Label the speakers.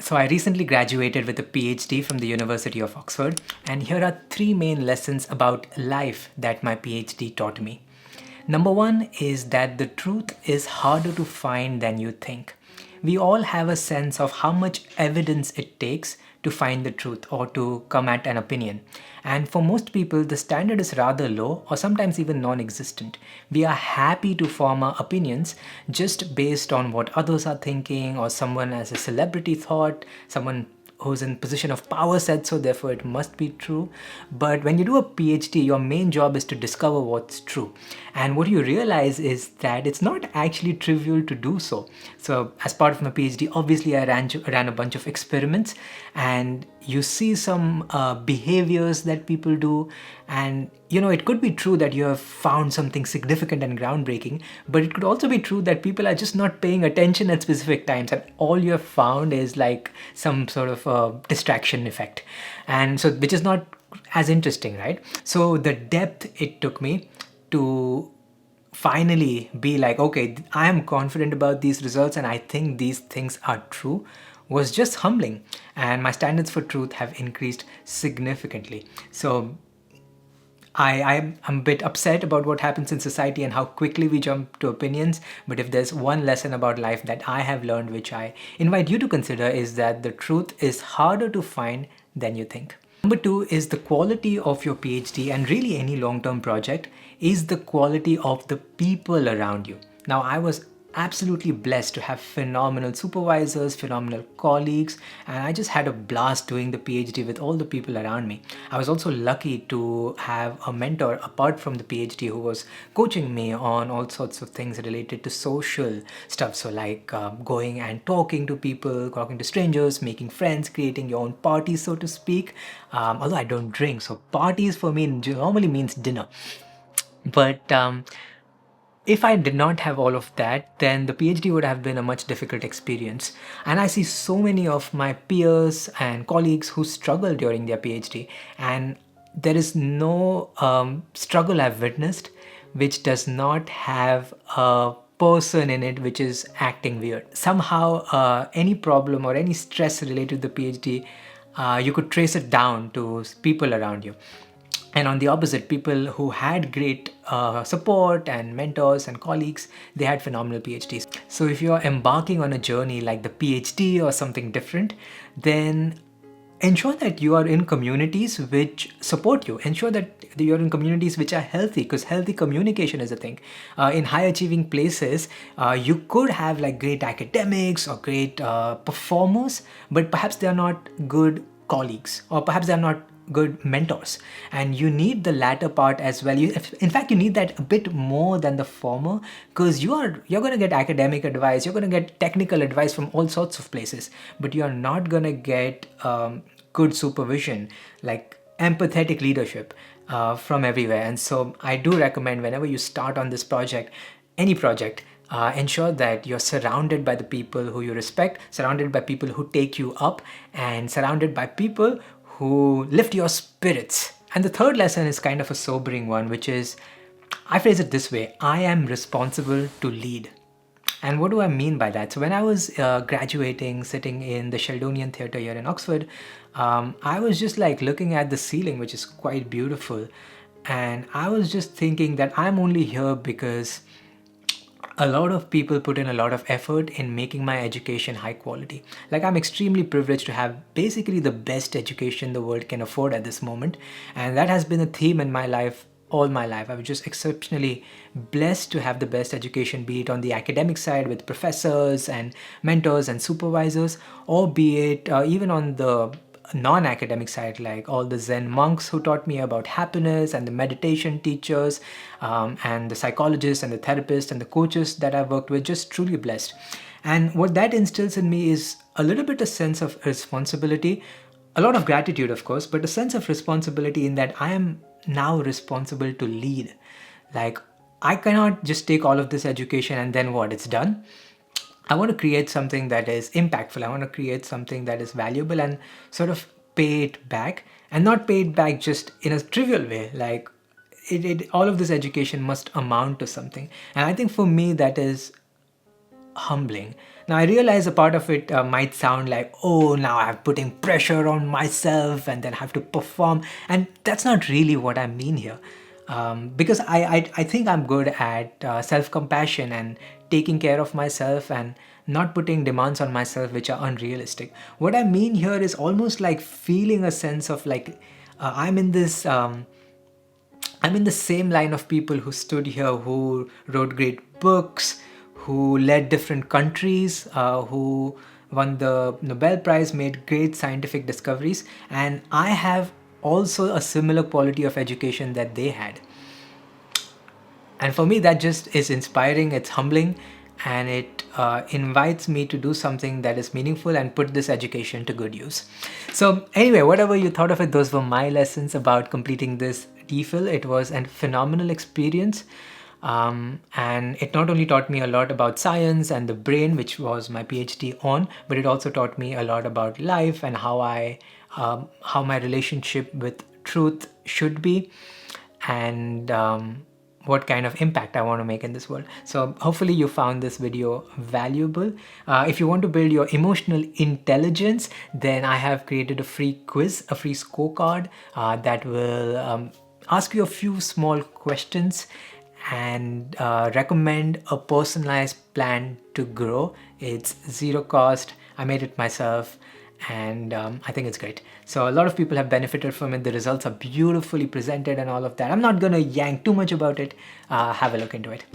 Speaker 1: So I recently graduated with a PhD from the University of Oxford, and here are three main lessons about life that my PhD taught me. Number one is that the truth is harder to find than you think. We all have a sense of how much evidence it takes to find the truth or to come at an opinion. And for most people, the standard is rather low or sometimes even non existent. We are happy to form our opinions just based on what others are thinking, or someone as a celebrity thought, someone who's in position of power said so, therefore it must be true. But when you do a PhD, your main job is to discover what's true. And what you realize is that it's not actually trivial to do so. So as part of my PhD, obviously I ran a bunch of experiments, and you see some behaviors that people do, and it could be true that you have found something significant and groundbreaking, but it could also be true that people are just not paying attention at specific times, and all you have found is like some sort of distraction effect, and so which is not as interesting, right? So the depth it took me to finally be like, okay, I am confident about these results and I think these things are true, was just humbling. And my standards for truth have increased significantly. So I'm a bit upset about what happens in society and how quickly we jump to opinions. But if there's one lesson about life that I have learned, which I invite you to consider, is that the truth is harder to find than you think. Number two is the quality of your PhD, and really any long-term project, is the quality of the people around you. Now, I was absolutely blessed to have phenomenal supervisors, phenomenal colleagues, and I just had a blast doing the PhD with all the people around me. I was also lucky to have a mentor apart from the PhD who was coaching me on all sorts of things related to social stuff. So like going and talking to people, talking to strangers, making friends, creating your own parties, so to speak. Although I don't drink, so parties for me normally means dinner. But if I did not have all of that, then the PhD would have been a much difficult experience. And I see so many of my peers and colleagues who struggle during their PhD, and there is no struggle I've witnessed which does not have a person in it which is acting weird. Somehow, any problem or any stress related to the PhD, you could trace it down to people around you. And on the opposite, people who had great support and mentors and colleagues, they had phenomenal PhDs. So if you're embarking on a journey like the PhD or something different, then ensure that you are in communities which support you. Ensure that you're in communities which are healthy, because healthy communication is a thing. In high achieving places, you could have like great academics or great performers, but perhaps they are not good colleagues, or perhaps they are not good mentors, and you need the latter part as well. In fact, you need that a bit more than the former, because you're going to get academic advice, you're going to get technical advice from all sorts of places, but you're not going to get good supervision, like empathetic leadership from everywhere. And so I do recommend, whenever you start on this project, any project, ensure that you're surrounded by the people who you respect, surrounded by people who take you up, and surrounded by people who lift your spirits. And the third lesson is kind of a sobering one, which is, I phrase it this way: I am responsible to lead. And what do I mean by that? So when I was graduating, sitting in the Sheldonian Theatre here in Oxford, I was just like looking at the ceiling, which is quite beautiful. And I was just thinking that I'm only here because a lot of people put in a lot of effort in making my education high quality. Like, I'm extremely privileged to have basically the best education the world can afford at this moment. And that has been a theme in my life all my life. I was just exceptionally blessed to have the best education, be it on the academic side with professors and mentors and supervisors, or be it even on the non-academic side, like all the Zen monks who taught me about happiness, and the meditation teachers, and the psychologists and the therapists and the coaches that I've worked with. Just truly blessed. And what that instills in me is a little bit a sense of responsibility, a lot of gratitude, of course, but a sense of responsibility in that I am now responsible to lead. Like, I cannot just take all of this education and then what? It's done. I want to create something that is impactful. I want to create something that is valuable and sort of pay it back, and not pay it back just in a trivial way. Like, all of this education must amount to something. And I think for me, that is humbling. Now I realize a part of it might sound like, oh, now I'm putting pressure on myself and then have to perform. And that's not really what I mean here. Because I think I'm good at self-compassion and taking care of myself and not putting demands on myself which are unrealistic. What I mean here is almost like feeling a sense of like I'm in this I'm in the same line of people who stood here, who wrote great books, who led different countries, who won the Nobel Prize, made great scientific discoveries, and I have also a similar quality of education that they had. And for me, that just is inspiring, it's humbling, and it invites me to do something that is meaningful and put this education to good use. So anyway, whatever you thought of it, those were my lessons about completing this TEFL. It was a phenomenal experience. And it not only taught me a lot about science and the brain, which was my PhD on, but it also taught me a lot about life and how my relationship with truth should be, and what kind of impact I want to make in this world. So hopefully you found this video valuable. If you want to build your emotional intelligence, then I have created a free quiz, a free scorecard that will ask you a few small questions and recommend a personalized plan to grow. It's zero cost. I made it myself, and I think it's great. So a lot of people have benefited from it. The results are beautifully presented and all of that. I'm not gonna yank too much about it. Have a look into it.